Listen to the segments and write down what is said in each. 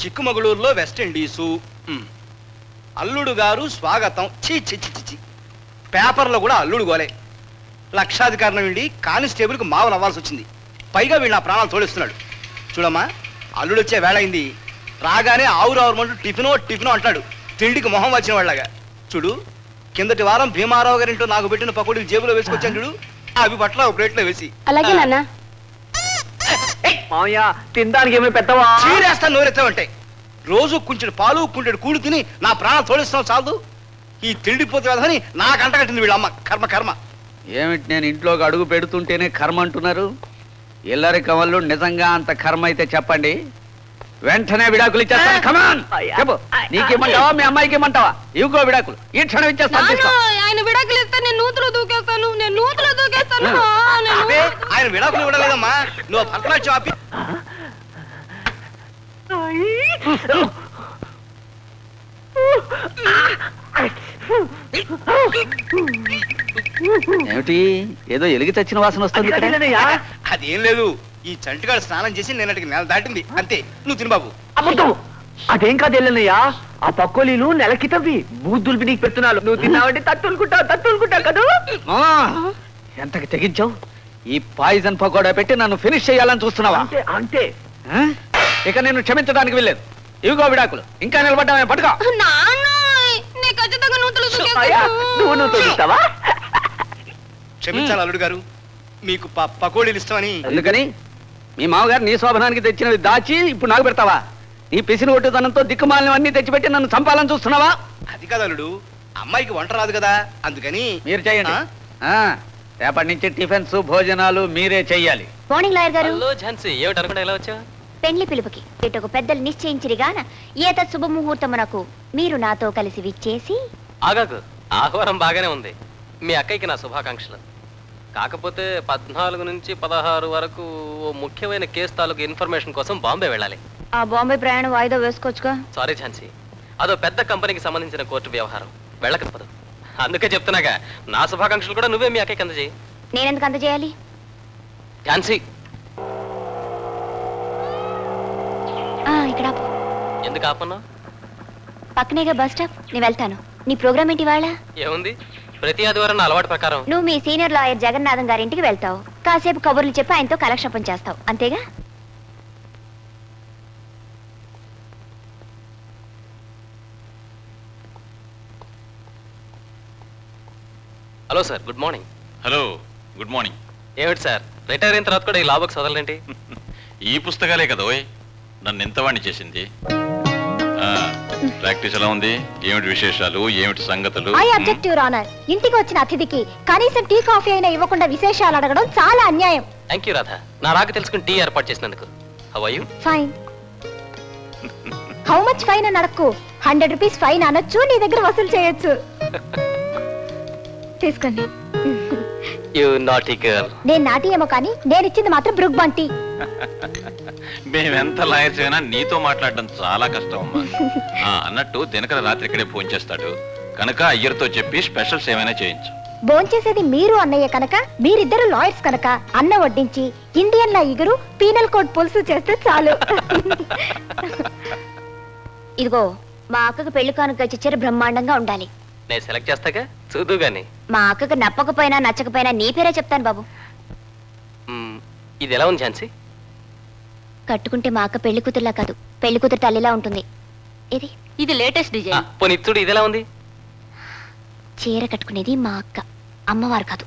చిక్కుమగళూరులో వెస్టిండీసు. అల్లుడు గారు స్వాగతం. చి చి చి చి. పేపర్లో కూడా అల్లుడు గోలే. లక్షాధికారం వీడి కానిస్టేబుల్కి మావలు అవ్వాల్సి వచ్చింది. పైగా వీళ్ళు నా ప్రాణాలు తోడిస్తున్నాడు. చూడమ్మా, అల్లుడు వచ్చే వేళ అయింది. రాగానే ఆవురావురమంటూ టిఫినో అంటాడు, తిండికి మొహం వచ్చిన వాళ్ళగా. చూడు, కిందటి వారం భీమారావు గారింటో నాకు పెట్టిన పకోడీలు జేబులో వేసుకొచ్చాను చూడు, అవి పట్ల ఒక ప్లేట్లో వేసి. అలాగే నాన్న. తినడానికి ఏమి పెట్టవా? చీరేస్తా నోరెత్తావంటే. రోజు కొంచెం పాలు కుంచెడు కూడు తిని నా ప్రాణాలు తోడిస్తున్నావు చాలు. ఈ తిండిపోతే అని నాకు అంటగట్టింది వీళ్ళమ్మ. కర్మ కర్మ. ఏమిటి, నేను ఇంట్లోకి అడుగు పెడుతుంటేనే కర్మ అంటున్నారు? ఇల్లరి కమల్లు నిజంగా అంత కర్మ అయితే చెప్పండి, వెంటనే విడాకులు ఇచ్చేస్తాను. కమాన్ చెప్పు, నీకేమంటావా మీ అమ్మాయికి ఇమ్మంటావా? ఇంకో విడాకులు ఈ క్షణం ఇచ్చేస్తాను. ఆయన విడాకులు ఇస్తే నేను నూతులు దూకేస్తాను. ఆయన విడాకులు ఇవ్వడలేదమ్మా, నువ్వు భరతనాట్యం ఆపి. ఏమిటి, ఏదో ఎలిగి చచ్చిన వాసన వస్తుంది. అదేం లేదు, ఈ చంటిగాడు స్నానం చేసి నిన్నటికి నెల దాటింది అంతే. నువ్వు తిను బాబు. అదేం కాదు ఎల్లన్నయ్యా, ఆ పక్కోలీలు నెల కితవి బూద్దులు నీకు పెడుతున్నాను. నువ్వు తిన్నావంటే తట్టుకుంటావు కదా. ఎంతకి తెగించావు? ఈ పాయిజన్ పకోడా పెట్టి నన్ను ఫినిష్ చేయాలని చూస్తున్నావా? అంతే. ఇక నేను క్షమించడానికి వెళ్ళలేదు. ఇవిగో విడాకులు. ఇంకా నిలబడ్డామే, పట్టుకో. క్షమించాలి అల్లుడు గారు, మీకు పకోడీలు ఇష్టమని. ఎందుకని? మీ మామగారు నీ శోభనానికి తెచ్చినవి దాచి ఇప్పుడు నాకు పెడతావా? నీ పిసిని ఒట్టుదనంతో దిక్కుమాలినవన్నీ తెచ్చిపెట్టి నన్ను చంపాలని చూస్తున్నావా? అది కాదు అల్లుడు, అమ్మాయికి వంట రాదు కదా, అందుకని మీరు చేయండి. రేపటి నుంచి టిఫిన్స్ భోజనాలు మీరే చెయ్యాలి. మార్నింగ్ లాయర్ గారు. పెండ్లి పిలుపుకి ఇటొక పెద్దలు నిశ్చయించిరిగాన ఏత శుభముహూర్తమునకు మీరు నాతో కలిసి విచ్చేసి. ఆగాకు, ఆహ్వానం బాగానే ఉంది. మీ అక్కయ్యకి నా శుభాకాంక్షలు. కాకపోతే 14 నుంచి 16 వరకు ఓ ముఖ్యమైన కేసు తాలూకు ఇన్ఫర్మేషన్ కోసం బాంబే వెళ్ళాలి. ఆ బాంబే ప్రయాణం వాయిదా వేసుకోవచ్చుగా. సారీ ఝాన్సీ, అదో పెద్ద కంపెనీకి సంబంధించిన కోర్టు వ్యవహారం, వెళ్ళకపోదు. అందుకే చెప్తున్నాగా, నా శుభాకాంక్షలు కూడా నువ్వే మీ అక్కయ్యకి అందజేయి. నేనెందుకు అందజేయాలి? ఝాన్సీ, ఇక్కడ ఎందుకు ఆపన్నా? పక్కనేగా బస్ స్టాప్, నేను వెళ్తాను. నీ ప్రోగ్రామ్ ఏంటి వాళ్ళ? ఏముంది, ప్రతి ఆదివారం నా అలవాటు ప్రకారం నువ్వు మీ సీనియర్ లాయర్ జగన్నాథం గారింటికి వెళ్తావు. కాసేపు కబుర్లు చెప్పి ఆయనతో కాలక్షేపం చేస్తావు, అంతేగా? Hello sir, good morning. Hello, good morning. ఏమిటి సార్, రిటైర్ అయిన తర్వాత కూడా ఈ లాబోక్స్ వదలండి? ఈ పుస్తకాలే కదా ఓయ్ నన్ను ఎంతవాణ్ణి చేసింది. ప్రాక్టీస్ ఎలా ఉంది? ఏమిటి విశేషాలు, ఏమిటి సంగతులు? I object your honour. ఇంటికి వచ్చిన అతిథికి కనీసం టీ కాఫీ అయినా ఇవ్వకుండా విశేషాలు అడగడం చాలా అన్యాయం. థ్యాంక్ యూ రాధా, నా రాక తెలుసుకుని టీ ఏర్పాటు చేసినందుకు. How are you? Fine. How much fine అని అడక్కు. 100 రూపీస్ ఫైన్ అనొచ్చు, నీ దగ్గర వసూలు చేయొచ్చు. తీసుకోండి. You naughty girl. నేను నాటి ఏమో కానీ నేను ఇచ్చింది మాత్రం బ్రుక్ బంటి. మేమెంత లాయర్స్ అయినా నీతో మాట్లాడడం చాలా కష్టం అమ్మా. అన్నట్టు దినకర రాత్రి ఇక్కడే ఫోన్ చేస్తాడు కనుక అయ్యర్తో చెప్పి స్పెషల్స్ ఏమైనా చేయించు. భోంచేసేది మీరు అన్నయ్య కనుక, మీరిద్దరు లాయర్స్ కనుక అన్న వడ్డించి ఇండియన్ లా ఇగురు పీనల్ కోడ్ పులుసు చేస్తే చాలు. ఇదిగో మా అక్కకు పెళ్లి కానుక చిచ్చర బ్రహ్మాండంగా ఉండాలి. నేను సెలెక్ట్ చేస్తాగా, చూదు గాని. మా అక్కకు నప్పకపోయినా నచ్చకపోయినా నీ పేరే చెప్తాను బాబు. ఇది ఎలా ఉంది ఝాన్సీ? కట్టుకుంటే మా అక్క పెళ్లి కూతురులా కాదు, పెళ్లి కూతురు తల్లిలా ఉంటుంది. ఇది లేటెస్ట్ డిజైన్. పోనీ చూడు, ఇది ఎలా ఉంది? చీర కట్టుకునేది మా అక్క, అమ్మవారు కాదు.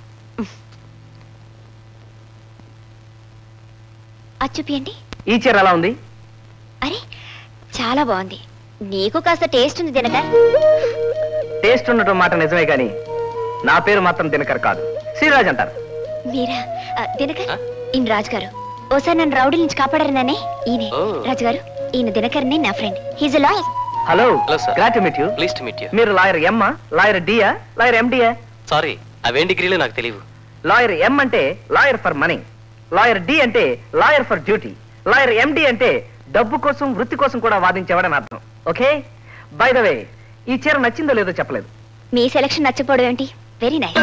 అది చూపియండి. ఈ చీర ఎలా ఉంది? అరే చాలా బాగుంది. నీకు కాస్త టేస్ట్ ఉంది దినకర్. టేస్ట్ ఉండటం మాట నిజమే గాని నా పేరు మాత్రం దినకర్ కాదు, శ్రీరాజ్ అంటారు. మీరా? దినకర్, ఈయన రాజు గారు. ఓసారి నన్ను రౌడీ నుంచి కాపాడారనే ఈయనే రాజు గారు. ఈయన దినకర్ నా friend. He's a lawyer. Hello, sir. Glad to meet you. Please to meet you. మీరు lawyer M, lawyer D, lawyer MD? Sorry, అవేం డిగ్రీలు నాకు తెలియవు. లాయర్ ఎం అంటే lawyer for money, lawyer D అంటే lawyer for duty, lawyer MD అంటే డబ్బు కోసం వృత్తి కోసం కూడా వాదించేవాడని అర్థం. ఓకే, బై ద వే ఈ చీర నచ్చిందో లేదో చెప్పలేదు. మీ సెలక్షన్ నచ్చకపోవడం ఏంటి? Very nice.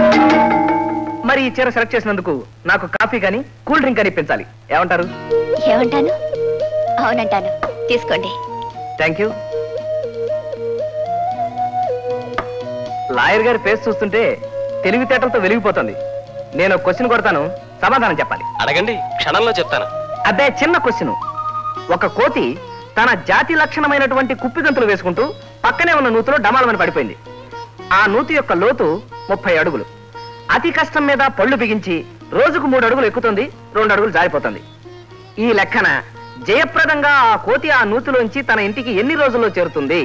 మరి ఈ చీర సెలెక్ట్ చేసినందుకు నాకు కాఫీ కానీ కూల్ డ్రింక్ కానీ ఇప్పించాలి. ఏమంటారు? ఏమంటాను? అవునంటాను. తీసుకోండి. Thank you. లాయర్ గారి ఫేస్ చూస్తుంటే తెలివితేటలతో వెలిగిపోతుంది. నేను ఒక క్వశ్చన్ కొడతాను, సమాధానం చెప్పాలి. అడగండి, క్షణంలో చెప్తాను. అదే చిన్న క్వశ్చన్. ఒక కోతి తన జాతి లక్షణమైనటువంటి కుప్పిగంతులు వేసుకుంటూ పక్కనే ఉన్న నూతిలో డమాలమని పడిపోయింది. ఆ నూతి యొక్క లోతు 30 అడుగులు. అతి కష్టం మీద పళ్ళు బిగించి రోజుకు 3 అడుగులు ఎక్కుతుంది, 2 అడుగులు జారిపోతుంది. ఈ లెక్కన జయప్రదంగా ఆ కోతి ఆ నూతిలోంచి తన ఇంటికి ఎన్ని రోజుల్లో చేరుతుంది?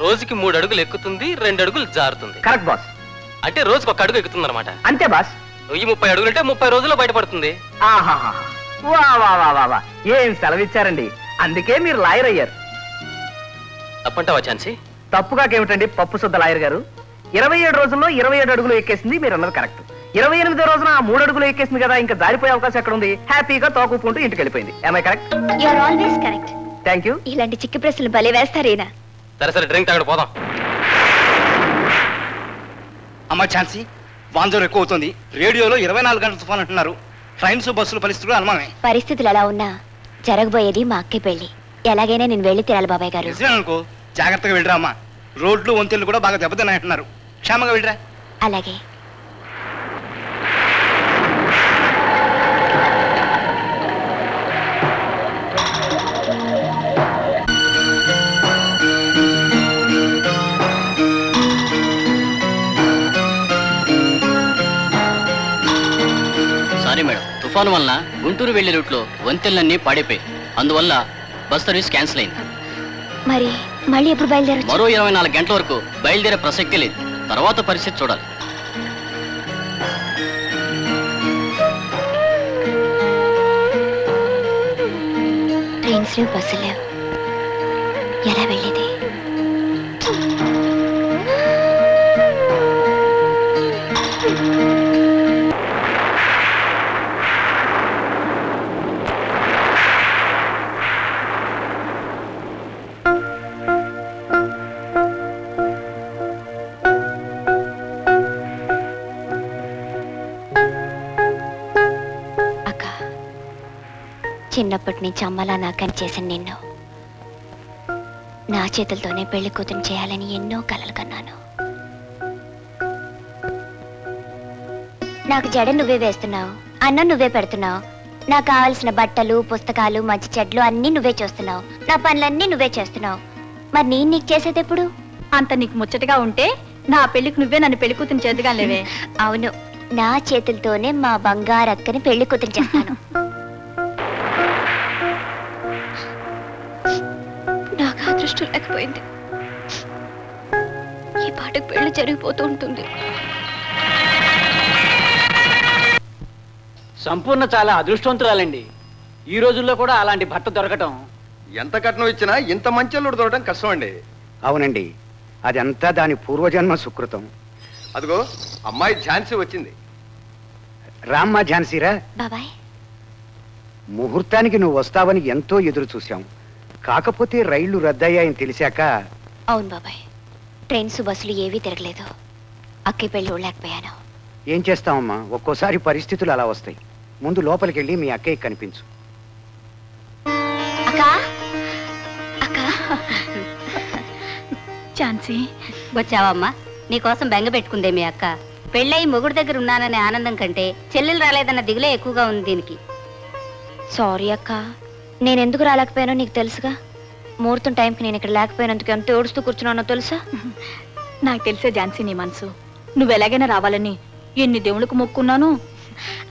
రోజుకి 3 అడుగులు ఎక్కుతుంది, 2 అడుగులు జారుతుంది. Correct boss. అంటే రోజుకి 1 అడుగు ఎక్కుతుంది అనమాట. అంతే బాస్. ఈ 30 అడుగులు అంటే 30 రోజుల్లో బయటపడుతుంది. ఆహాహా, వా వా వా వా వా, ఏం సెలవిచ్చారండి. అందుకే మీరు లాయర్ అయ్యారు. తప్పంటావా ఛాన్సీ? తప్పుగాకేమిటండి పప్పు శుద్ధ లాయర్ గారు. 27 రోజుల్లో 27 అడుగులు ఎక్కేసింది, మీరు అన్నది కరెక్ట్. 28వ రోజున ఆ 3 అడుగులు ఎక్కేసింది కదా, ఇంకా జారిపోయే అవకాశం ఎక్కడ ఉంది? హ్యాపీగా తోకుకుంటూ ఇంటికి వెళ్ళిపోయింది. I correct? You are always correct. Thank you. ఇలాంటి చిక్కి ప్రశ్నలు భలే వేస్తారేనా? సరే డ్రింక్ తాగడం పోదాం. అమ్మ ఛాన్సీ, వాంజోరు ఎక్కువ అవుతుంది. రేడియోలో 24 గంటల తుఫాన్ అంటున్నారు. ట్రైన్స్ బస్సులు పరిస్థితులు అనుమానమే. పరిస్థితులు ఎలా ఉన్నా జరగబోయేది మా అక్కే పెళ్లి. ఎలాగైనా నేను వెళ్ళి తీరాలి బాబాయ్ గారు. అనుకో, జాగ్రత్తగా వెళ్ళరా అమ్మా. రోడ్లు వంతెలు కూడా బాగా దెబ్బతిన్నాయంటున్నారు. క్షేమంగా వెళ్ళరా. అలాగే. సారీ మేడం, తుఫాను వలన గుంటూరు వెళ్లే రూట్లో వంతెనలన్నీ పాడైపోయి, అందువల్ల బస్ సర్వీస్ క్యాన్సిల్ అయింది. మరి మళ్ళీ ఎప్పుడు బయలుదేరొచ్చు? మరో 24 గంటల వరకు బయలుదేరే ప్రసక్తి లేదు. తర్వాత పరిస్థితి చూడాలి. ట్రైన్స్ లేవు, బస్సులు లేవు, ఎలా వెళ్ళేది? చిన్నప్పటి నుంచి అమ్మలా నాకని చేసిన నిన్ను నా చేతులతోనే పెళ్లి కూతురు చేయాలని ఎన్నో కలలు కన్నాను. నాకు జడ నువ్వే వేస్తున్నావు, అన్నం నువ్వే పెడుతున్నావు, నాకు కావాల్సిన బట్టలు, పుస్తకాలు, మంచి చెడ్లు అన్నీ నువ్వే చూస్తున్నావు, నా పనులన్నీ నువ్వే చేస్తున్నావు. మరి నేను నీకు చేసేది ఎప్పుడు? అంత నీకు ముచ్చటగా ఉంటే నా పెళ్లికి నువ్వే నన్ను పెళ్లి కూతురు చేతుగా లేవే. అవును, నా చేతులతోనే మా బంగారక్కని పెళ్లి కూతురు చేస్తాను. నాకు అదృష్టం లేకపోయింది. ఈ పాటకు పెళ్లి జరిగిపోతూ ఉంటుంది. సంపూర్ణ చాలా అదృష్టవంతురాలండి. ఈ రోజుల్లో కూడా అలాంటి భర్త దొరకటం. ఎంత కట్నం ఇచ్చినా ఇంత మంచి అల్లుడు దొరకడం కష్టం అండి. అవునండి, అదంతా దాని పూర్వజన్మ సుకృతం. అదిగో అమ్మాయి ఝాన్సీ వచ్చింది. రామ్మా ఝాన్సీరా. బాబాయ్, ముహూర్తానికి నువ్వు వస్తావని ఎంతో ఎదురు చూశాం. కాకపోతే రైళ్లు రద్దయ్యాయని తెలిసాక. అవును బాబాయ్, ట్రైన్స్ బస్సులు ఏవీ తిరగలేదు. అక్కే పెళ్లి చూడలేకపోయాను. ఏం చేస్తామమ్మా, ఒక్కోసారి పరిస్థితులు అలా వస్తాయి. ముందు లోపలికి వెళ్ళి మీ అక్కయ్య కనిపించు. అక్కా, అక్కా. ఛాన్సీ, వచ్చావమ్మా? నీకోసం బెంగ పెట్టుకుందే మీ అక్క. పెళ్ళయి మొగుడు దగ్గర ఉన్నాననే ఆనందం కంటే చెల్లెలు రాలేదన్న దిగులే ఎక్కువగా ఉంది దీనికి. సారీ అక్క, నేనెందుకు రాలేకపోయానో నీకు తెలుసుగా. ముహూర్తం టైంకి నేను ఇక్కడ లేకపోయినందుకు ఎంత ఏడుస్తూ కూర్చున్నానో తెలుసా? నాకు తెలిసే ఝాన్సీ నీ మనసు. నువ్వు ఎలాగైనా రావాలని ఎన్ని దేవుళ్ళకు మొక్కున్నాను.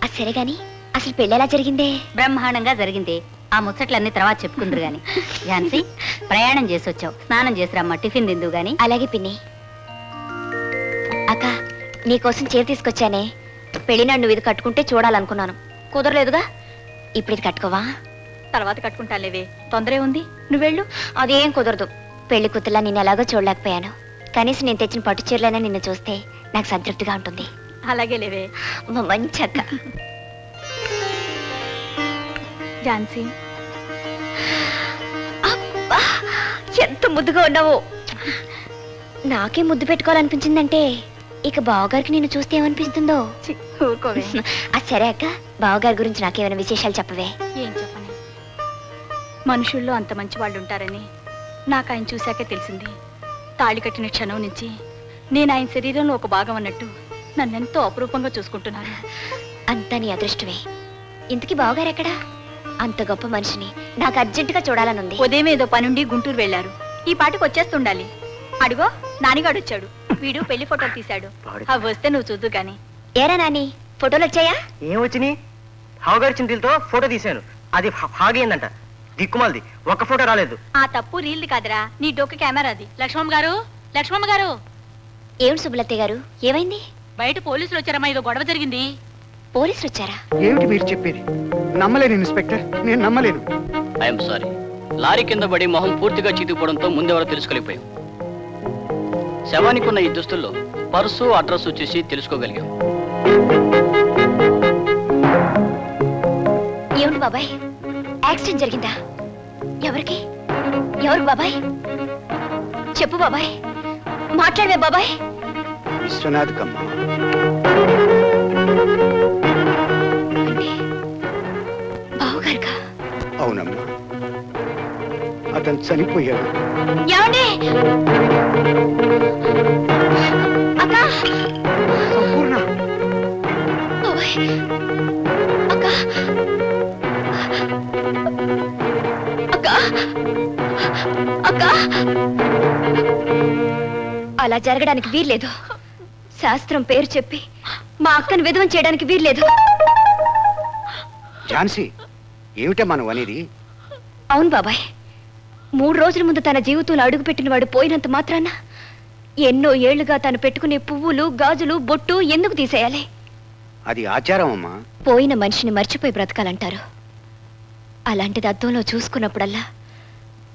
అది సరే గాని అసలు పెళ్ళి ఎలా జరిగిందే? బ్రహ్మాండంగా జరిగింది. ఆ ముచ్చట్లన్నీ తర్వాత చెప్పుకుందరు గాని. ఝాన్సీ, ప్రయాణం చేసి వచ్చావు, స్నానం చేసిరమ్మా, టిఫిన్ తిందు గాని. అలాగే పిన్ని. అక్క, నీకోసం చీర తీసుకొచ్చానే. పెళ్లినాడు నువ్వు ఇది కట్టుకుంటే చూడాలనుకున్నాను, కుదరలేదుగా. ఇప్పుడు ఇది కట్టుకోవా? తర్వాత కట్టుకుంటాలేవే, తొందరే ఉంది, నువ్వెళ్ళు. అదేం కుదరదు. పెళ్లి కూతుర్లా నిన్ను ఎలాగో చూడలేకపోయాను. కనీసం నేను తెచ్చిన పట్టు చీరలైనా నిన్ను చూస్తే నాకు సంతృప్తిగా ఉంటుంది. అలాగే లేవే, మంచి అక్క. ఝాన్సీ, అబ్బా, ఎంత ముద్దుగా ఉన్నావో. నాకే ముద్దు పెట్టుకోవాలనిపించిందంటే ఇక బావగారికి నిన్ను చూస్తే ఏమనిపిస్తుందో. ఊరుకోవే. అది సరే అక్క, బావగారి గురించి నాకేమైనా విశేషాలు చెప్పవే. ఏం చెప్పని, మనుషుల్లో అంత మంచి వాళ్ళు ఉంటారని నాకు ఆయన చూశాకే తెలిసింది. తాళి కట్టిన క్షణం నుంచి నేను ఆయన శరీరంలో ఒక భాగం అన్నట్టు నన్నెంతో అపురూపంగా చూసుకుంటున్నాను. అంతా నీ అదృష్టమే. ఇంతకీ బావగారు ఎక్కడా? అంత గొప్ప మనిషిని నాకు అర్జెంటుగా చూడాలనుంది. ఉదయం ఏదో పనుండి గుంటూరు వెళ్ళారు. ఈ పాటికి వచ్చేస్తుండాలి. అడుగో నానిగాడు వచ్చాడు. వీడు పెళ్లి ఫోటోలు తీశాడు. అవి వస్తే నువ్వు చూద్దు గాని. ఏరా నాని, ఫోటోలు వచ్చాయా? ఏం వచ్చినాయి? హావుగారి చింతలతో ఫోటో తీశాను. అది హాగైందంట. దిక్కుమాలది, ఒక్క ఫోటో రాలేదు. ఆ తప్పు రీల్ది కాదురా, నీ డొక్క కెమెరా అది. లక్ష్మమ్మ గారు, లక్ష్మమ్మ గారు. ఏమిటి సుబ్బలత్తి గారు, ఏమైంది? బయట పోలీసులు వచ్చారమ్మా, ఏదో గొడవ జరిగింది. పోలీసులు వచ్చారా? ఏమిటి మీరు చెప్పేది? నమ్మలేను ఇన్స్పెక్టర్, నేను నమ్మలేను. I'm sorry. లారీ కింద పడి మొహం పూర్తిగా చితికిపోవడంతో ముందెవరో తెలుసుకోలేకపోయాం. శవానికి ఉన్న ఈ దుస్తుల్లో పర్సు అడ్రస్ చూసి తెలుసుకోగలిగాం. ఏమిటి బాబాయ్, యాక్సిడెంట్ జరిగిందా? ఎవరికి? ఎవరు బాబాయ్? చెప్పు బాబాయ్, మాట్లాడవే బాబాయ్. విశ్వనాథ్ కమ్మ. అంటే బావగారుగా? అవునమ్మా, అతను చనిపోయాడు. ఏమండి? అక్క, సంపూర్ణ. బాబాయ్, అక్క, అక్క, అక్క. అలా జరగడానికి వీల్లేదు. శాస్త్రం పేరు చెప్పి మా అక్కను విధవం చేయడానికి వీల్లేదు. ఝాన్సీ, ఏమిటమ్మా నువ్వు అనేది? అవును బాబాయ్, 3 రోజుల ముందు తన జీవితంలో అడుగుపెట్టిన వాడు పోయినంత మాత్రాన ఎన్నో ఏళ్లుగా తను పెట్టుకునే పువ్వులు, గాజులు, బొట్టు ఎందుకు తీసేయాలి? అది ఆచారం అమ్మా. పోయిన మనిషిని మర్చిపోయి బ్రతకాలంటారు. అలాంటిది అద్దంలో చూసుకున్నప్పుడల్లా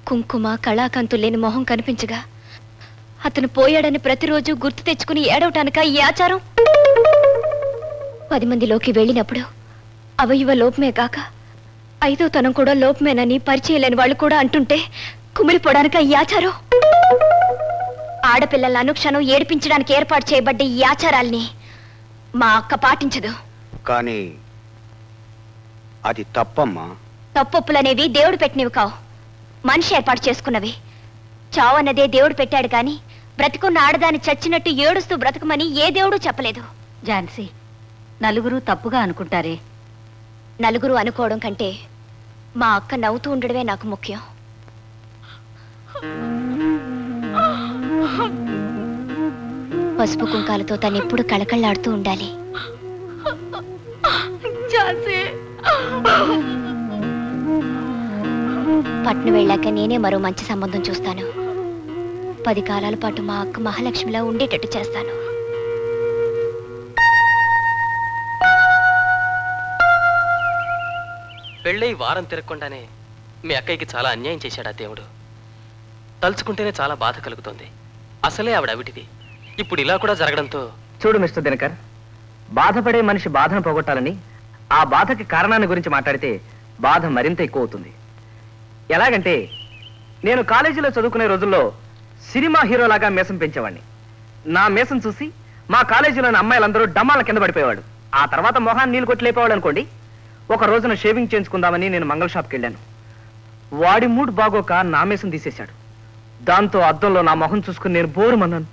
కుంకుమ, కళాకాంతులు లేని మొహం కనిపించగా అతను పోయాడని ప్రతిరోజు గుర్తు తెచ్చుకుని ఏడవటానిక ఈ ఆచారం? 10 మందిలోకి వెళ్ళినప్పుడు అవయవ లోపమే కాక 5వ తనం కూడా లోపమేనని పరిచయం లేని వాళ్ళు కూడా అంటుంటే కుమిలిపోవడానిక ఈ ఆచారం? ఆడపిల్లల అనుక్షణం ఏడిపించడానికి ఏర్పాటు చేయబడ్డ ఈ ఆచారాల్ని మా అక్క పాటించదు. కానీ అది తప్పమ్మా. తప్పొప్పులనేవి దేవుడు పెట్టినవి కావు, మనిషి ఏర్పాటు చేసుకున్నవి. చావన్నదే దేవుడు పెట్టాడు కానీ బ్రతికున్న ఆడదాన్ని చచ్చినట్టు ఏడుస్తూ బ్రతకమని ఏ దేవుడు చెప్పలేదు. ఝాన్సీ, నలుగురు తప్పుగా అనుకుంటారే. నలుగురు అనుకోవడం కంటే మా అక్క నవ్వుతూ ఉండడమే నాకు ముఖ్యం. పసుపు కుంకాలతో తను ఎప్పుడు కళకళ్ళాడుతూ ఉండాలి. పట్నం వెళ్ళాక నేనే మరో మంచి సంబంధం చూస్తాను. 10 కాలాల పాటు మా అక్క మహాలక్ష్మిలా ఉండేటట్టు చేస్తాను. పెళ్ళై వారం తిరగకుండానే మీ అక్కయ్యకి చాలా అన్యాయం చేశాడా దేవుడు. తలుచుకుంటేనే చాలా బాధ కలుగుతోంది. అసలే ఆవిడ అవిటిది. ఇప్పుడు ఇలా కూడా జరగడంతో. చూడు మిస్టర్ దినకర్, బాధపడే మనిషి బాధను పోగొట్టాలని ఆ బాధకి కారణాన్ని గురించి మాట్లాడితే బాధ మరింత ఎక్కువ అవుతుంది. ఎలాగంటే, నేను కాలేజీలో చదువుకునే రోజుల్లో సినిమా హీరోలాగా మీసం పెంచేవాడిని. నా మీసం చూసి మా కాలేజీలోని అమ్మాయిలందరూ డమ్మాల కింద పడిపోయేవాడు. ఆ తర్వాత మొహాన్ని నీళ్ళు కొట్టి లేపేవాడు అనుకోండి. ఒక రోజున షేవింగ్ చేయించుకుందామని నేను మంగళ షాప్కి వెళ్ళాను. వాడి మూడ్ బాగోక నా మీసం తీసేశాడు. దాంతో అద్దంలో నా మొహం చూసుకుని నేను బోరుమన్నాను.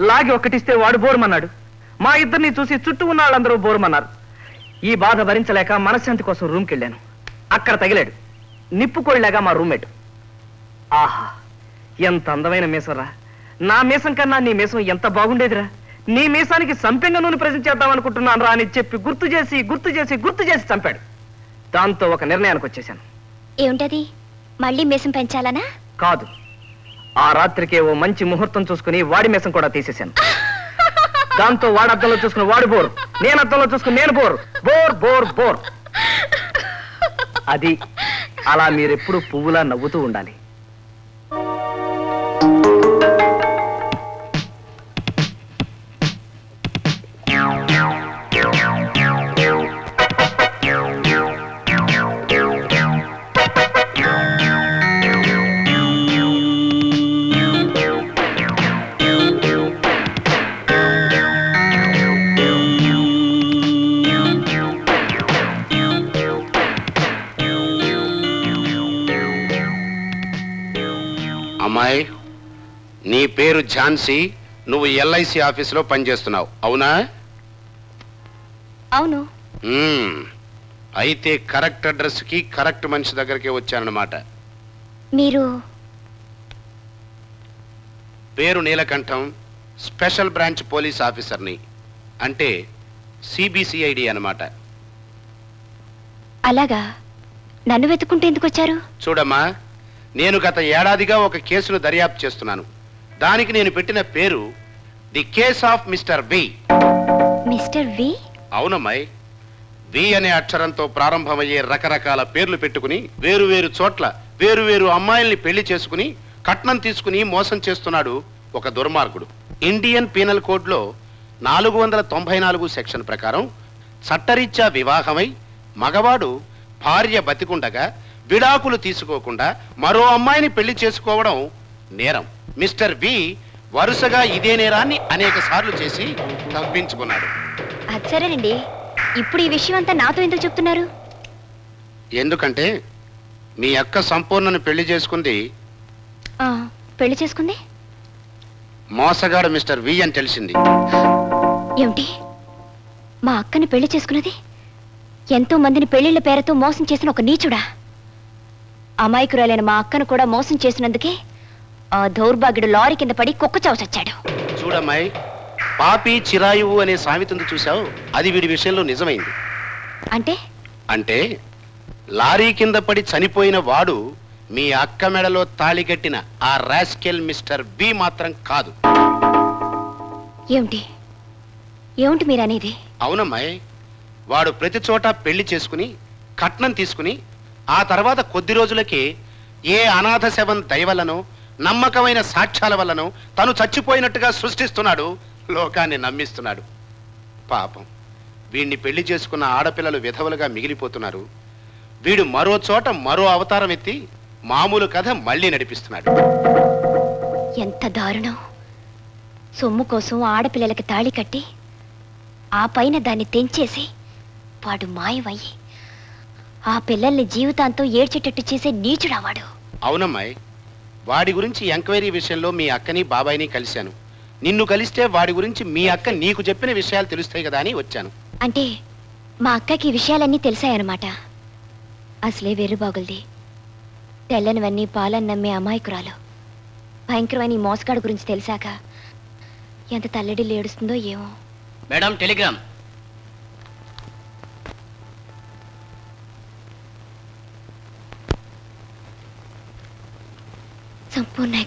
లాగి ఒక్కటిస్తే వాడు బోరుమన్నాడు. మా ఇద్దరిని చూసి చుట్టూ ఉన్న వాళ్ళందరూ బోరుమన్నారు. ఈ బాధ భరించలేక మనశ్శాంతి కోసం రూమ్కి వెళ్ళాను. అక్కడ తగిలాడు నిప్పుకోళ్ళగా మా రూమ్మేట్. ఆహా, ఎంత అందమైన మీసంరా! నా మీసం కన్నా నీ మీసం ఎంత బాగుండేదిరా! నీ మీసానికి సంపెంగ నూనె ప్రజెంట్ చేద్దాం అనుకుంటున్నాను రా అని చెప్పి గుర్తు చేసి చంపాడు. దాంతో ఒక నిర్ణయానికి వచ్చేశాను. ఏమిటది? మళ్ళీ మీసం పెంచాలనా? కాదు, ఆ రాత్రికే ఓ మంచి ముహూర్తం చూసుకుని వాడి మీసం కూడా తీసేశాను. దాంతో వాడు అద్దంలో చూసుకుని వాడు బోర్, నేను అద్దంలో చూసుకుని నేను బోర్ బోర్ బోర్ బోర్. అది అలా మీరెప్పుడు పువ్వులా నవ్వుతూ ఉండాలి. అమ్మాయి, నీ పేరు ఝాన్సీ, నువ్వు ఎల్ఐసి ఆఫీసులో పనిచేస్తున్నావు, అవునా? అవును. అయితే కరెక్ట్ అడ్రస్ కి కరెక్ట్ మనిషి దగ్గరికి వచ్చానన్నమాట. మీరు? పేరు నీలకంఠం, స్పెషల్ బ్రాంచ్ పోలీస్ ఆఫీసర్ని, అంటే సిబిసిఐడి అన్నమాట. అలాగా? నన్ను వెతుక్కుంటే ఎందుకు వచ్చారు? చూడమ్మా, నేను గత ఏడాదిగా ఒక కేసును దర్యాప్తు చేస్తున్నాను. దానికి నేను పెట్టిన పేరు the case of mister V. Mister V? అవునమ్మాయి. వి అనే అక్షరంతో ప్రారంభమయ్యే రకరకాల పేర్లు పెట్టుకుని వేరు చోట్ల వేరు అమ్మాయిల్ని పెళ్లి చేసుకుని కట్నం తీసుకుని మోసం చేస్తున్నాడు ఒక దుర్మార్గుడు. ఇండియన్ పీనల్ కోడ్లో 494 సెక్షన్ ప్రకారం చట్టరీత్యా వివాహమై మగవాడు భార్య బతికుండగా విడాకులు తీసుకోకుండా మరో అమ్మాయిని పెళ్లి చేసుకోవడం నేరం. మిస్టర్ వి వరుసగా ఇదే నేరాన్ని అనేక సార్లు చేసి తప్పించుకున్నాడు. సరేనండి, ఇప్పుడు ఈ విషయం అంతా నాతో ఎందుకు చెప్తున్నారు? ఎందుకంటే మీ అక్క సంపూర్ణను పెళ్లి చేసుకుంది. పెళ్లి చేసుకుంది మోసగాడు మిస్టర్ వి అని తెలిసింది. ఏమిటి? మా అక్కని పెళ్లి చేసుకున్నది ఎంతో మందిని పెళ్లిళ్ల పేరుతో మోసం చేసిన ఒక నీచుడా? అమాయకురాలైన మా అక్కను కూడా మోసం చేసినందుకే ఆ దౌర్భాగ్యుడు లారీ కింద పడి కుక్క చావు చచ్చాడు. చూడమ్మాయి, పాపి చిరాయువు అనే సామెతందు చూసావు, అది వీడి విషయంలో నిజమైంది. అంటే లారీ కింద పడి చనిపోయిన వాడు మీ అక్క మెడలో తాళి కట్టిన ఆ రాస్కెల్ మిస్టర్ బి మాత్రం కాదు. ఏమిటి ఏమిటి మీరనేది? అవునమ్మాయి, వాడు ప్రతి చోట పెళ్లి చేసుకుని కట్నం తీసుకుని ఆ తర్వాత కొద్ది రోజులకే ఏ అనాథ శవం దయవలనో నమ్మకమైన సాక్ష్యాల వల్లనో తను చచ్చిపోయినట్టుగా సృష్టిస్తున్నాడు, లోకాన్ని నమ్మిస్తున్నాడు. పాపం, వీడిని పెళ్లి చేసుకున్న ఆడపిల్లలు విధవలుగా మిగిలిపోతున్నారు. వీడు మరో చోట మరో అవతారం ఎత్తి మామూలు కథ మళ్ళీ నడిపిస్తున్నాడు. ఎంత దారుణం! సొమ్ము కోసం ఆడపిల్లలకి తాళి కట్టి ఆ పైన దాన్ని తెంచేసి వాడు మాయమయ్యి ఆ పిల్లల్ని జీవితాంతం ఏడ్చేటట్టు చేసే నీచుడావాడు. అవునమ్మాయి, వాడి గురించి ఎంక్వైరీ విషయంలో మీ అక్కని బాబాయిని కలిశాను. నిన్ను కలిస్తే వాడి గురించి మీ అక్క నీకు చెప్పిన విషయాలు తెలుస్తాయి కదా అని వచ్చాను. అంటే మా అక్కకి ఈ విషయాలన్నీ తెలిసాయన్నమాట. అసలే వెర్రుబాగులది, తెల్లనివన్నీ పాలని నమ్మే అమాయకురాలు. భయంకరమైన ఈ మోసగాడు గురించి తెలిసాక ఎంత తల్లడిల్లు ఏడుస్తుందో ఏమో. Madam, Telegram. సంపూర్ణ